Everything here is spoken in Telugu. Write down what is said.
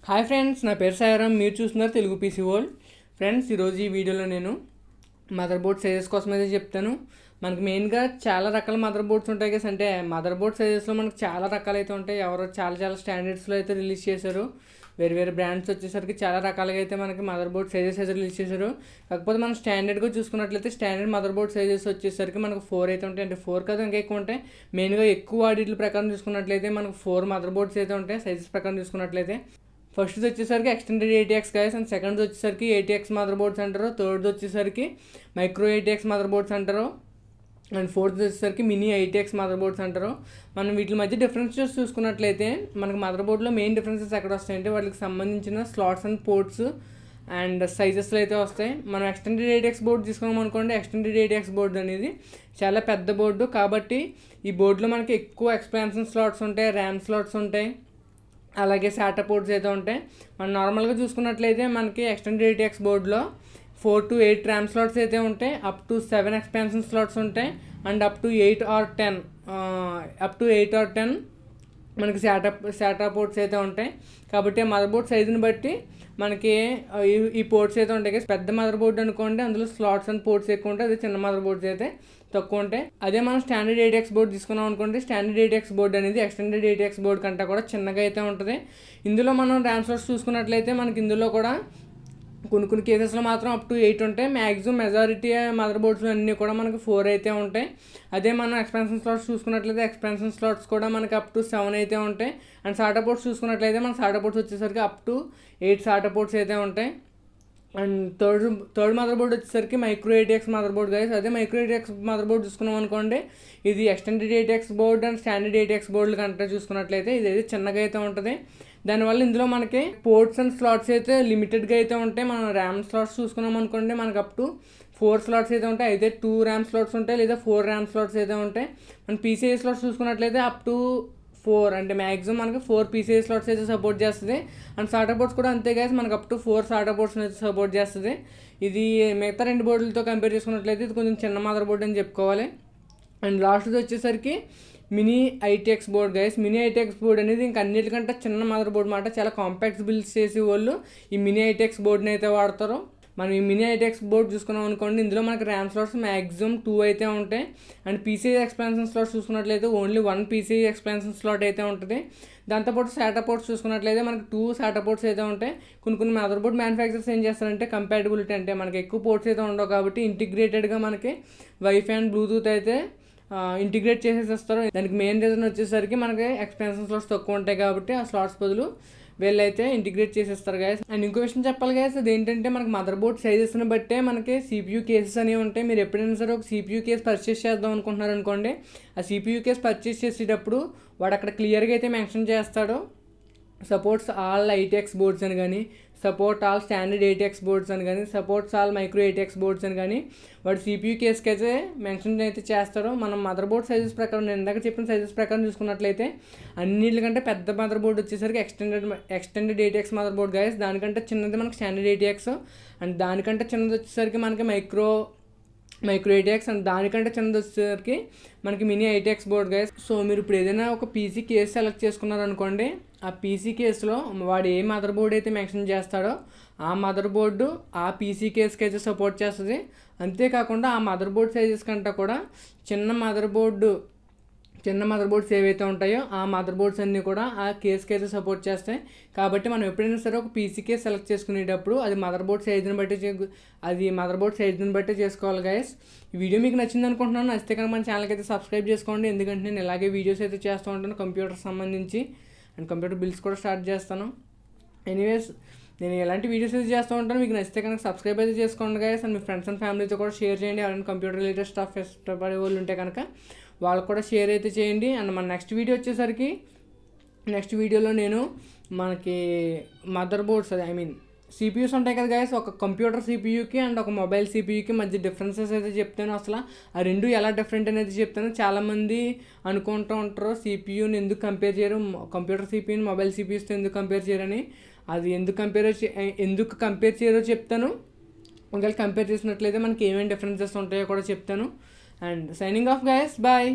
హాయ్ ఫ్రెండ్స్, నా పేరు సాయిరామ్. మీరు చూస్తున్నారు తెలుగు పీసీ వరల్డ్. ఫ్రెండ్స్, ఈరోజు ఈ వీడియోలో నేను మదర్ బోర్డ్ సైజెస్ కోసం అయితే చెప్తాను. మనకు మెయిన్గా చాలా రకాల మదర్ బోర్డ్స్ ఉంటాయి కదా. అంటే మదర్ బోర్డ్ సైజెస్లో మనకు చాలా రకాలు అయితే ఉంటాయి. ఎవరో చాలా స్టాండర్డ్స్లో అయితే రిలీజ్ చేశారు. వేరే బ్రాండ్స్ వచ్చేసరికి చాలా రకాలుగా అయితే మనకి మదర్ బోర్డ్ సైజెస్ అయితే రిలీజ్ చేశారు. కాకపోతే మనం స్టాండర్డ్గా చూసుకున్నట్లయితే స్టాండర్డ్ మదర్ బోర్డ్ సైజెస్ వచ్చేసరికి మనకు 4 అయితే ఉంటాయి. అంటే 4 కాదు, ఇంకా ఎక్కువ ఉంటాయి. మెయిన్గా ఎక్కువ ఆడిట్ల ప్రకారం చూసుకున్నట్లయితే మనకు 4 మదర్ బోర్డ్స్ అయితే ఉంటాయి. సైజెస్ ప్రకారం చూసుకున్నట్లయితే ఫస్ట్ వచ్చేసరికి extended ATX guys, and second వచ్చేసరికి ఏటీఎక్స్ మదర్ బోర్డ్స్ అంటారు. థర్డ్ వచ్చేసరికి మైక్రో ఏటీఎక్స్ మదర్ బోర్డ్స్ అంటారు. అండ్ ఫోర్త్ వచ్చేసరికి మినీ ఐటీఎక్స్ మదర్ బోర్డ్స్ అంటారు. మనం వీటి మధ్య డిఫరెన్సెస్ చూసుకున్నట్లయితే మనకి మదర్ బోర్డ్లో మెయిన్ డిఫరెన్సెస్ ఎక్కడ వస్తాయంటే వాటికి సంబంధించిన స్లాట్స్ అండ్ పోర్ట్స్ అండ్ సైజెస్లో అయితే వస్తాయి. మనం ఎక్స్టెండెడ్ ఏటీఎక్స్ బోర్డు తీసుకున్నాం అనుకోండి. ఎక్స్టెండెడ్ ఏటీఎక్స్ బోర్డు అనేది చాలా పెద్ద బోర్డు కాబట్టి ఈ బోర్డులో మనకి ఎక్కువ ఎక్స్పాన్షన్ స్లాట్స్ ఉంటాయి, ర్యామ్ స్లాట్స్ ఉంటాయి, అలాగే SATA పోర్ట్స్ అయితే ఉంటాయి. మనం నార్మల్గా చూసుకున్నట్లయితే మనకి ఎక్స్టెండెడ్ ఏటీఎక్స్ బోర్డులో 4 to 8 ర్యామ్ స్లాట్స్ అయితే ఉంటాయి, అప్ టు 7 ఎక్స్పాన్షన్ స్లాట్స్ ఉంటాయి, అండ్ అప్ టు 8 or 10 మనకి SATA పోర్ట్స్ అయితే ఉంటాయి. కాబట్టి మదర్ బోర్డ్ సైజుని బట్టి మనకి ఈ పోర్ట్స్ అయితే ఉంటాయి. పెద్ద మదర్ బోర్డు అనుకోండి, అందులో స్లాట్స్ అండ్ పోర్ట్స్ ఎక్కువ ఉంటాయి. అదే చిన్న మదర్ బోర్డ్స్ అయితే తక్కువ ఉంటాయి. అదే మనం స్టాండర్డ్ ఏటీఎక్స్ బోర్డు తీసుకున్నాం అనుకోండి. స్టాండర్డ్ ఏటీఎక్స్ బోర్డు అనేది ఎక్స్టెండెడ్ ఏటీఎక్స్ బోర్డు కంటే కూడా చిన్నగా అయితే ఉంటుంది. ఇందులో మనం ర్యామ్ స్లాట్స్ చూసుకున్నట్లయితే మనకి ఇందులో కూడా కొన్ని కేసెస్లో మాత్రం అప్ టు 8 ఉంటాయి. మ్యాక్సిమం మెజారిటీ మదర్ బోర్డ్స్ అన్నీ కూడా మనకి 4 అయితే ఉంటాయి. అదే మనం ఎక్స్పాన్షన్ స్లాట్స్ చూసుకున్నట్లయితే ఎక్స్పాన్షన్ స్లాట్స్ కూడా మనకి అప్ టు 7 అయితే ఉంటాయి. అండ్ SATA పోర్ట్స్ చూసుకున్నట్లయితే మన SATA పోర్ట్స్ వచ్చేసరికి అప్ టు 8 SATA పోర్ట్స్ అయితే ఉంటాయి. అండ్ థర్డ్ మదర్ బోర్డ్ వచ్చేసరికి micro ATX mother board guys. అదే మైక్రో ఏటీఎక్స్ మదర్ బోర్డ్ చూసుకున్నాం అనుకోండి, ఇది extended ATX board and standard ATX బోర్డులు కంటే చూసుకున్నట్లయితే ఇది అయితే చిన్నగా అయితే ఉంటుంది. దానివల్ల ఇందులో మనకి పోర్ట్స్ అండ్ స్లాట్స్ అయితే లిమిటెడ్గా అయితే ఉంటాయి. మనం ర్యామ్ స్లాట్స్ చూసుకున్నాం అనుకోండి, మనకి అప్ టు 4 స్లాట్స్ అయితే ఉంటాయి. అయితే 2 ర్యామ్ స్లాట్స్ ఉంటాయి, లేదా 4 ర్యామ్ స్లాట్స్ అయితే ఉంటాయి. మన పీసీఐ స్లాట్స్ చూసుకున్నట్లయితే అప్ టు 4, అంటే మ్యాక్సిమం మనకి 4 పీసీఐ స్లాట్స్ అయితే సపోర్ట్ చేస్తుంది. అండ్ SATA బోర్డ్స్ కూడా అంతే గైస్, మనకి అప్ టు 4 SATA బోర్డ్స్ అయితే సపోర్ట్ చేస్తుంది. ఇది మిగతా 2 బోర్డులతో కంపేర్ చేసుకున్నట్లయితే ఇది కొంచెం చిన్న మదర్ బోర్డ్ అని చెప్పుకోవాలి. అండ్ లాస్ట్ది వచ్చేసరికి mini ITX board guys. Mini ITX board అనేది ఇంకా అన్నిటికంటే చిన్న మదర్ బోర్డ్ మాట. చాలా కాంపాక్ట్ బిల్డ్స్ చేసే వాళ్ళు ఈ మినీ ఐటీఎక్స్ బోర్డ్ని అయితే వాడతారు. మనం ఈ మినీ ఐటీఎక్స్ బోర్డ్ చూసుకున్నాం అనుకోండి, ఇందులో మనకి ర్యామ్ స్లాట్స్ మ్యాక్సిమం 2 అయితే ఉంటాయి. అండ్ పీసీఐ ఎక్స్పాన్షన్ స్లాట్స్ చూసుకున్నట్లయితే ఓన్లీ 1 పీసీఐ ఎక్స్పాన్షన్ స్లాట్ అయితే ఉంటుంది. దాంతోపాటు SATA పోర్ట్స్ చూసుకున్నట్లయితే మనకి 2 SATA పోర్ట్స్ అయితే ఉంటాయి. కొన్ని మదర్ బోర్డ్ మ్యానుఫ్యాక్చర్స్ ఏం చేస్తారంటే కంపాటబిలిటీ, అంటే మనకి ఎక్కువ పోర్ట్స్ అయితే ఉండవు కాబట్టి ఇంటిగ్రేటెడ్గా మనకి వైఫై అండ్ బ్లూటూత్ అయితే ఇంటిగ్రేట్ చేసేస్తారు. దానికి మెయిన్ రీజన్ వచ్చేసరికి మనకి ఎక్స్పాన్షన్ స్లాట్స్ తక్కువ ఉంటాయి కాబట్టి ఆ స్లాట్స్ బదులు వీళ్ళైతే ఇంటిగ్రేట్ చేసేస్తారు గైస్. అండ్ ఇంకో విషయం చెప్పాలి గైస్, అదేంటంటే మనకి మదర్ బోర్డ్ సైజెస్ని బట్టే మనకి CPU కేసెస్ అనేవి ఉంటాయి. మీరు ఎప్పుడైనా సరే ఒక CPU కేస్ పర్చేస్ చేద్దాం అనుకుంటున్నారు అనుకోండి, ఆ CPU కేస్ పర్చేస్ చేసేటప్పుడు వాడు అక్కడ క్లియర్గా అయితే మెన్షన్ చేస్తాడు, సపోర్ట్స్ ఆల్ ఐటీఎక్స్ బోర్డ్స్ అని కానీ, support all standard ATX boards అని కానీ, supports all micro ATX boards అని కానీ వాడు CPU కేస్కి అయితే మెన్షన్ అయితే చేస్తారు. మనం మదర్ బోర్డ్ సైజెస్ ప్రకారం, నేను ఇందాక చెప్పిన సైజెస్ ప్రకారం చూసుకున్నట్లయితే అన్నిటికంటే పెద్ద మదర్ బోర్డ్ వచ్చేసరికి extended ATX mother board guys. దానికంటే చిన్నది మనకి స్టాండర్డ్ ఏటీఎక్స్, అండ్ దానికంటే చిన్నది వచ్చేసరికి మనకి మైక్రో ఏటీఎక్స్, అండ్ దానికంటే చిన్నది వచ్చేసరికి మనకి mini ITX board guys. So మీరు ఇప్పుడు ఏదైనా ఒక పీసీ కేస్ సెలెక్ట్ చేసుకున్నారనుకోండి, ఆ పీసీ కేసులో వాడు ఏ మదర్ బోర్డ్ అయితే మెన్షన్ చేస్తాడో ఆ మదర్ బోర్డు ఆ పీసీ కేస్కి అయితే సపోర్ట్ చేస్తుంది. అంతేకాకుండా ఆ మదర్ బోర్డ్ సైజెస్ కంటే కూడా చిన్న మదర్ బోర్డ్స్ ఏవైతే ఉంటాయో ఆ మదర్ బోర్డ్స్ అన్నీ కూడా ఆ కేస్కి అయితే సపోర్ట్ చేస్తాయి. కాబట్టి మనం ఎప్పుడైనా సరే ఒక పీసీ కేస్ సెలెక్ట్ చేసుకునేటప్పుడు అది మదర్ బోర్డ్ సైజుని బట్టి చేసుకోవాలి గైస్. ఈ వీడియో మీకు నచ్చింది అనుకుంటున్నాను. నచ్చితే కనుక మన ఛానల్కి అయితే సబ్స్క్రైబ్ చేసుకోండి, ఎందుకంటే నేను ఇలాగే వీడియోస్ అయితే చేస్తూ ఉంటాను కంప్యూటర్ సంబంధించి, అండ్ కంప్యూటర్ బిల్స్ కూడా స్టార్ట్ చేస్తాను. ఎనీవేస్, నేను ఎలాంటి వీడియోస్ అయితే చేస్తూ ఉంటాను. మీకు నచ్చితే కనుక సబ్స్క్రైబ్ అయితే చేసుకోండి guys. And me friends and ఫ్యామిలీతో కూడా షేర్ చేయండి. ఎవరైనా కంప్యూటర్ రిలేటెడ్ స్టాఫ్ ఇష్టపడే వాళ్ళు ఉంటే కనుక వాళ్ళకు కూడా షేర్ అయితే చేయండి. అండ్ మన నెక్స్ట్ వీడియోలో నేను మనకి మదర్ బోర్డ్స్, CPUs ఉంటాయి కదా గైస్, ఒక కంప్యూటర్ CPUకి అండ్ ఒక మొబైల్ CPUకి మధ్య డిఫరెన్సెస్ అయితే చెప్తాను. అసలు ఆ రెండు ఎలా డిఫరెంట్ అనేది చెప్తాను. చాలామంది అనుకుంటూ ఉంటారు CPUని ఎందుకు కంపేర్ చేయరు, కంప్యూటర్ CPUని మొబైల్ CPUస్తో ఎందుకు కంపేర్ చేయరని. అది ఎందుకు కంపేర్ చేయరో చెప్తాను. ఒకవేళ కంపేర్ చేసినట్లయితే మనకి ఏమేమి డిఫరెన్సెస్ ఉంటాయో కూడా చెప్తాను. And signing off guys, bye.